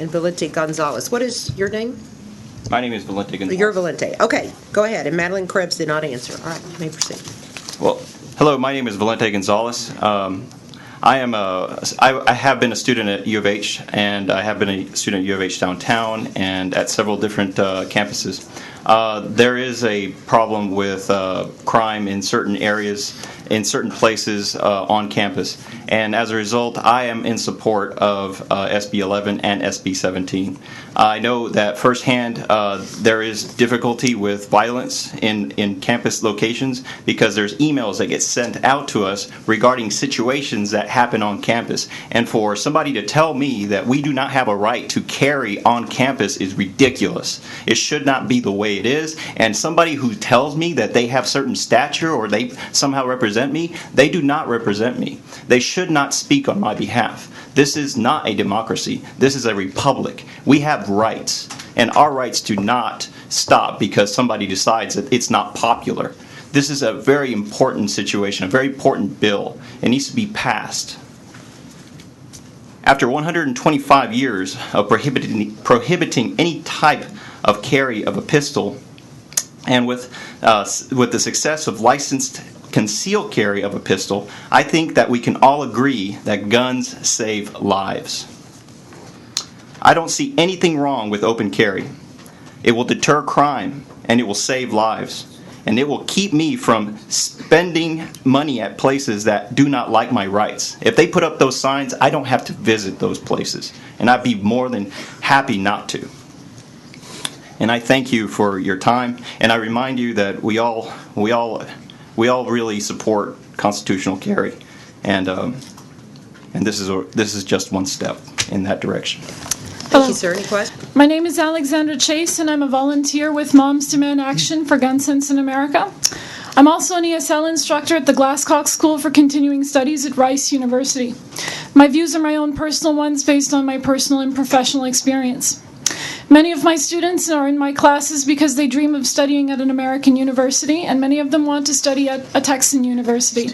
and Valente Gonzalez. What is your name? My name is Valente Gonzalez. You're Valente. Okay, go ahead. And Madeline Krebs did not answer. All right, you may proceed. Well, hello, my name is Valente Gonzalez. I have been a student at U of H, and I have been a student at U of H downtown and at several different campuses. There is a problem with crime in certain areas, in certain places on campus, and as a result, I am in support of SB 11 and SB 17. I know that firsthand there is difficulty with violence in campus locations because there's emails that get sent out to us regarding situations that happen on campus. And for somebody to tell me that we do not have a right to carry on campus is ridiculous. It should not be the way it is. And somebody who tells me that they have certain stature or they somehow represent me, they do not represent me. They should not speak on my behalf. This is not a democracy. This is a republic. We have rights, and our rights do not stop because somebody decides that it's not popular. This is a very important situation, a very important bill. It needs to be passed. After 125 years of prohibiting any type of carry of a pistol, and with the success of licensed concealed carry of a pistol, I think that we can all agree that guns save lives. I don't see anything wrong with open carry. It will deter crime, and it will save lives. And it will keep me from spending money at places that do not like my rights. If they put up those signs, I don't have to visit those places. And I'd be more than happy not to. And I thank you for your time. And I remind you that we all really support constitutional carry. And this is just one step in that direction. Thank you, sir. Any questions? My name is Alexandra Chase, and I'm a volunteer with Moms Demand Action for Gun Sense in America. I'm also an ESL instructor at the Glasscock School for Continuing Studies at Rice University. My views are my own personal ones based on my personal and professional experience. Many of my students are in my classes because they dream of studying at an American university, and many of them want to study at a Texan university.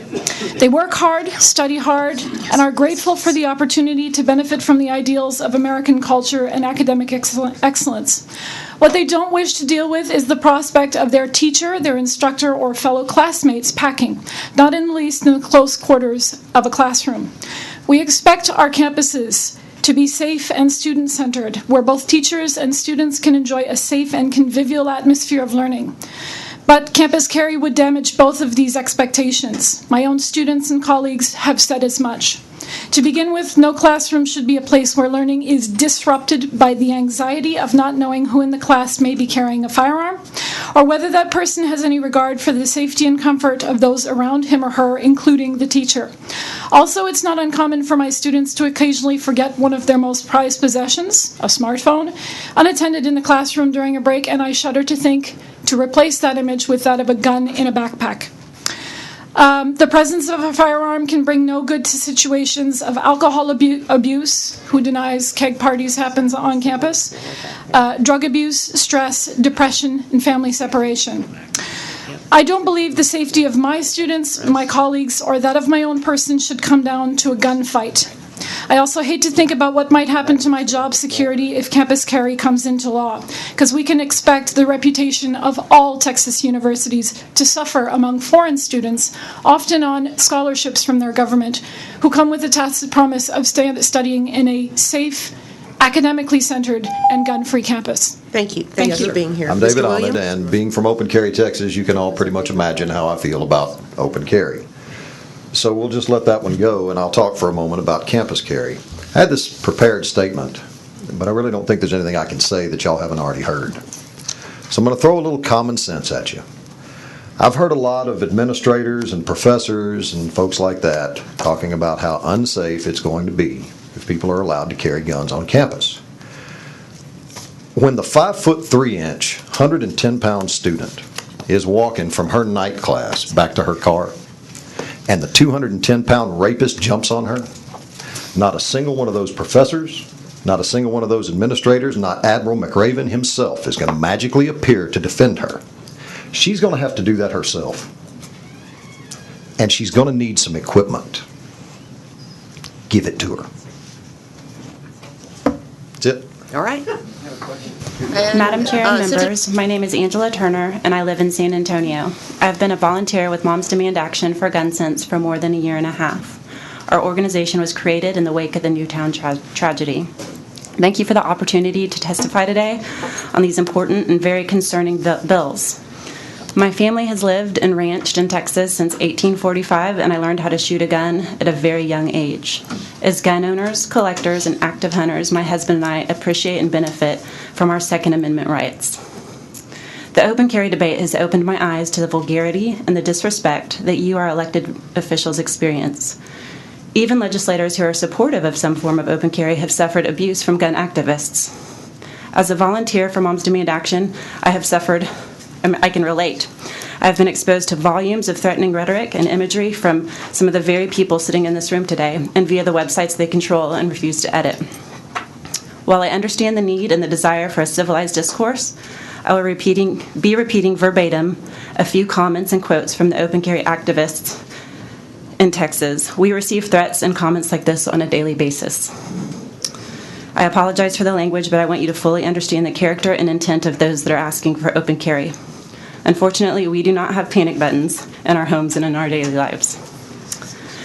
They work hard, study hard, and are grateful for the opportunity to benefit from the ideals of American culture and academic excellence. What they don't wish to deal with is the prospect of their teacher, their instructor, or fellow classmates packing, not in the least in the close quarters of a classroom. We expect our campuses to be safe and student-centered, where both teachers and students can enjoy a safe and convivial atmosphere of learning. But campus carry would damage both of these expectations. My own students and colleagues have said as much. To begin with, no classroom should be a place where learning is disrupted by the anxiety of not knowing who in the class may be carrying a firearm, or whether that person has any regard for the safety and comfort of those around him or her, including the teacher. Also, it's not uncommon for my students to occasionally forget one of their most prized possessions, a smartphone, unattended in the classroom during a break, and I shudder to think to replace that image with that of a gun in a backpack. The presence of a firearm can bring no good to situations of alcohol abuse. Who denies keg parties happens on campus? Drug abuse, stress, depression, and family separation. I don't believe the safety of my students, my colleagues, or that of my own person should come down to a gunfight. I also hate to think about what might happen to my job security if campus carry comes into law, because we can expect the reputation of all Texas universities to suffer among foreign students, often on scholarships from their government, who come with a tacit promise of studying in a safe, academically centered, and gun-free campus. Thank you. Thank you for being here. I'm David Ahmed, and being from Open Carry, Texas, you can all pretty much imagine how I feel about open carry. So we'll just let that one go, and I'll talk for a moment about campus carry. I had this prepared statement, but I really don't think there's anything I can say that y'all haven't already heard. So I'm going to throw a little common sense at you. I've heard a lot of administrators and professors and folks like that talking about how unsafe it's going to be if people are allowed to carry guns on campus. When the 5'3" 110-pound student is walking from her night class back to her car, and the 210-pound rapist jumps on her, not a single one of those professors, not a single one of those administrators, not Admiral McRaven himself is going to magically appear to defend her. She's going to have to do that herself. And she's going to need some equipment. Give it to her. That's it. All right. Madam Chair and Cynthia? members, my name is Angela Turner, and I live in San Antonio. I've been a volunteer with Moms Demand Action for Gun Sense for more than a year and a half. Our organization was created in the wake of the Newtown tragedy. Thank you for the opportunity to testify today on these important and very concerning bills. My family has lived and ranched in Texas since 1845, and I learned how to shoot a gun at a very young age. As gun owners, collectors, and active hunters, my husband and I appreciate and benefit from our Second Amendment rights. The open carry debate has opened my eyes to the vulgarity and the disrespect that you, our elected officials, experience. Even legislators who are supportive of some form of open carry have suffered abuse from gun activists. As a volunteer for Moms Demand Action, I can relate. I've been exposed to volumes of threatening rhetoric and imagery from some of the very people sitting in this room today and via the websites they control and refuse to edit. While I understand the need and the desire for a civilized discourse, I will be repeating verbatim a few comments and quotes from the open carry activists in Texas. We receive threats and comments like this on a daily basis. I apologize for the language, but I want you to fully understand the character and intent of those that are asking for open carry. Unfortunately, we do not have panic buttons in our homes and in our daily lives.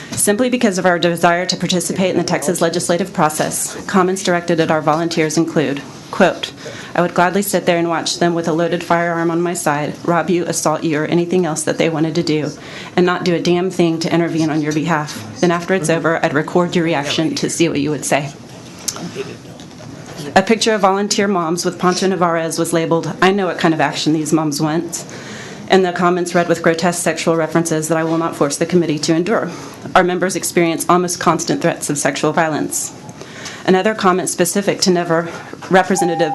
Simply because of our desire to participate in the Texas legislative process, comments directed at our volunteers include, quote, I would gladly sit there and watch them with a loaded firearm on my side, rob you, assault you, or anything else that they wanted to do, and not do a damn thing to intervene on your behalf. Then after it's over, I'd record your reaction to see what you would say. A picture of volunteer moms with Pancho Navarez was labeled, I know what kind of action these moms want, and the comments read with grotesque sexual references that I will not force the committee to endure. Our members experience almost constant threats of sexual violence. Another comment specific to Representative...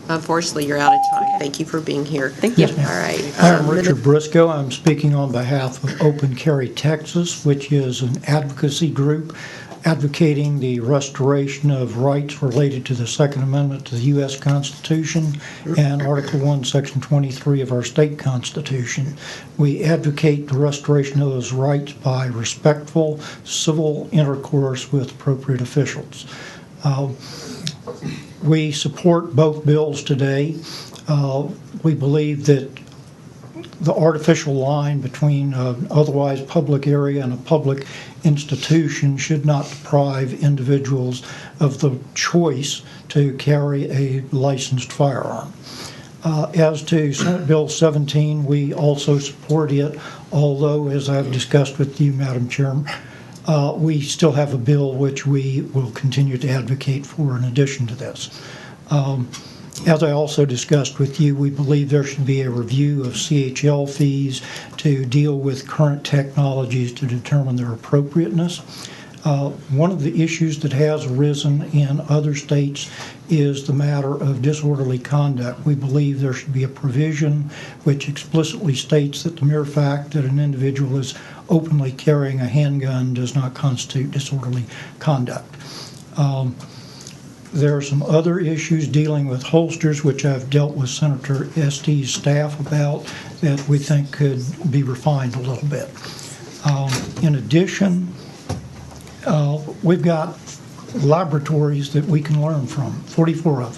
Unfortunately, you're out of time. Thank you for being here. Thank you. All right. I'm Richard Briscoe. I'm speaking on behalf of Open Carry Texas, which is an advocacy group advocating the restoration of rights related to the Second Amendment to the U.S. Constitution and Article 1, Section 23 of our state Constitution. We advocate the restoration of those rights by respectful civil intercourse with appropriate officials. We support both bills today. We believe that the artificial line between an otherwise public area and a public institution should not deprive individuals of the choice to carry a licensed firearm. As to Senate Bill 17, we also support it, although, as I've discussed with you, Madam Chairman, we still have a bill which we will continue to advocate for in addition to this. As I also discussed with you, we believe there should be a review of CHL fees to deal with current technologies to determine their appropriateness. One of the issues that has arisen in other states is the matter of disorderly conduct. We believe there should be a provision which explicitly states that the mere fact that an individual is openly carrying a handgun does not constitute disorderly conduct. There are some other issues dealing with holsters, which I've dealt with Senator Estes' staff about, that we think could be refined a little bit. In addition, we've got laboratories that we can learn from, 44 of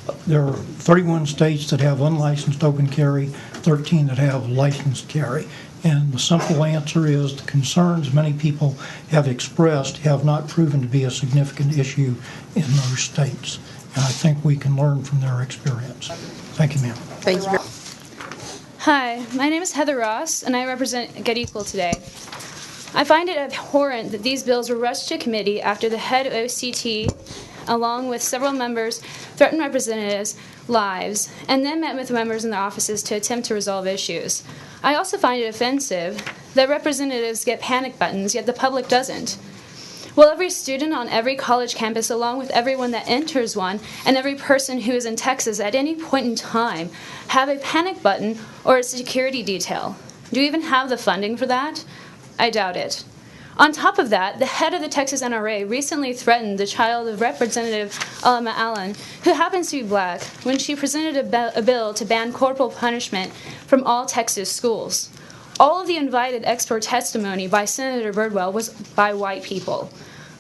them. There are 31 states that have unlicensed open carry, 13 that have licensed carry. And the simple answer is the concerns many people have expressed have not proven to be a significant issue in those states. And I think we can learn from their experience. Thank you, ma'am. Thank you. Hi, my name is Heather Ross, and I represent Get Equal today. I find it abhorrent that these bills were rushed to committee after the head OCT, along with several members, threatened representatives' lives, and then met with members in their offices to attempt to resolve issues. I also find it offensive that representatives get panic buttons, yet the public doesn't. Will every student on every college campus, along with everyone that enters one, and every person who is in Texas at any point in time, have a panic button or a security detail? Do we even have the funding for that? I doubt it. On top of that, the head of the Texas NRA recently threatened the child of Representative Alma Allen, who happens to be black, when she presented a bill to ban corporal punishment from all Texas schools. All of the invited expert testimony by Senator Birdwell was by white people.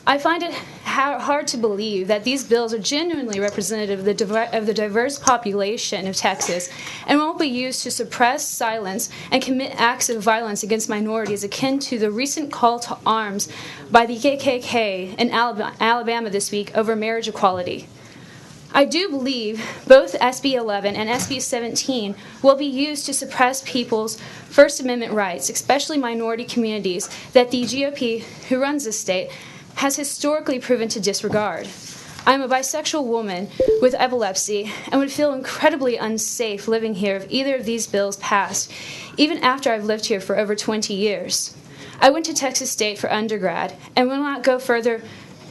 I find it hard to believe that these bills are genuinely representative of the diverse population of Texas and won't be used to suppress, silence, and commit acts of violence against minorities akin to the recent call to arms by the KKK in Alabama this week over marriage equality. I do believe both SB 11 and SB 17 will be used to suppress people's First Amendment rights, especially minority communities that the GOP, who runs this state, has historically proven to disregard. I am a bisexual woman with epilepsy and would feel incredibly unsafe living here if either of these bills passed, even after I've lived here for over 20 years. I went to Texas State for undergrad and will not go further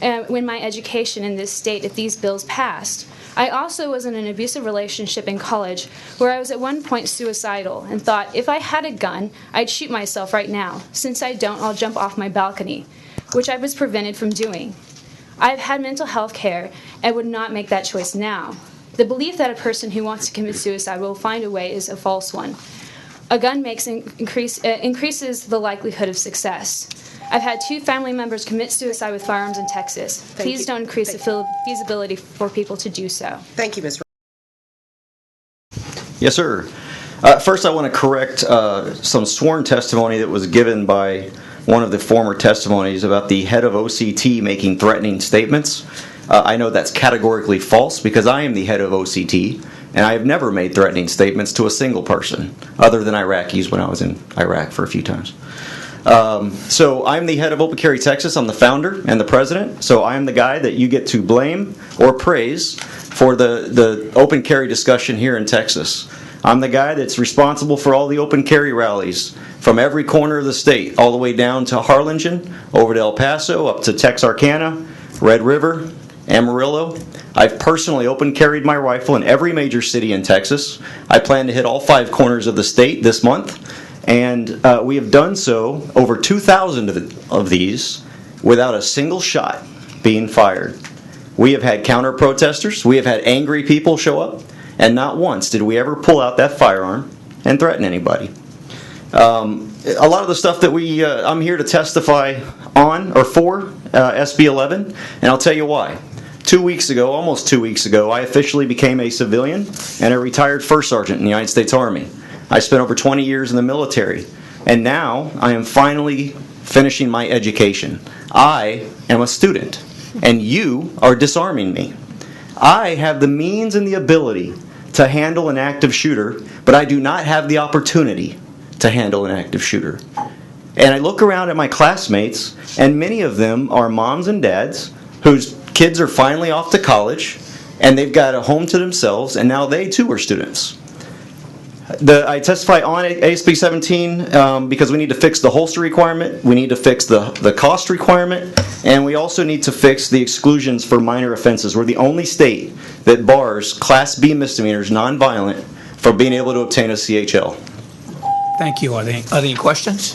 in my education in this state if these bills passed. I also was in an abusive relationship in college where I was at one point suicidal and thought if I had a gun, I'd shoot myself right now. Since I don't, I'll jump off my balcony, which I was prevented from doing. I've had mental health care and would not make that choice now. The belief that a person who wants to commit suicide will find a way is a false one. A gun increases the likelihood of success. I've had 2 family members commit suicide with firearms in Texas. Please don't increase the feasibility for people to do so. Thank you, Ms. Yes, sir. First, I want to correct some sworn testimony that was given by one of the former testimonies about the head of OCT making threatening statements. I know that's categorically false because I am the head of OCT, and I have never made threatening statements to a single person, other than Iraqis when I was in Iraq for a few times. So I'm the head of Open Carry Texas. I'm the founder and the president. So I'm the guy that you get to blame or praise for the open carry discussion here in Texas. I'm the guy that's responsible for all the open carry rallies from every corner of the state, all the way down to Harlingen, over to El Paso, up to Texarkana, Red River, Amarillo. I've personally open carried my rifle in every major city in Texas. I plan to hit all 5 corners of the state this month. And we have done so, over 2,000 of these, without a single shot being fired. We have had counter-protesters, we have had angry people show up, and not once did we ever pull out that firearm and threaten anybody. A lot of the stuff that I'm here to testify on or for SB 11, and I'll tell you why. 2 weeks ago, almost 2 weeks ago, I officially became a civilian and a retired first sergeant in the United States Army. I spent over 20 years in the military, and now I am finally finishing my education. I am a student, and you are disarming me. I have the means and the ability to handle an active shooter, but I do not have the opportunity to handle an active shooter. And I look around at my classmates, and many of them are moms and dads whose kids are finally off to college, and they've got a home to themselves, and now they too are students. I testify on ASB 17 because we need to fix the holster requirement, we need to fix the cost requirement, and we also need to fix the exclusions for minor offenses. We're the only state that bars Class B misdemeanors, nonviolent, from being able to obtain a CHL. Thank you. Are there any questions?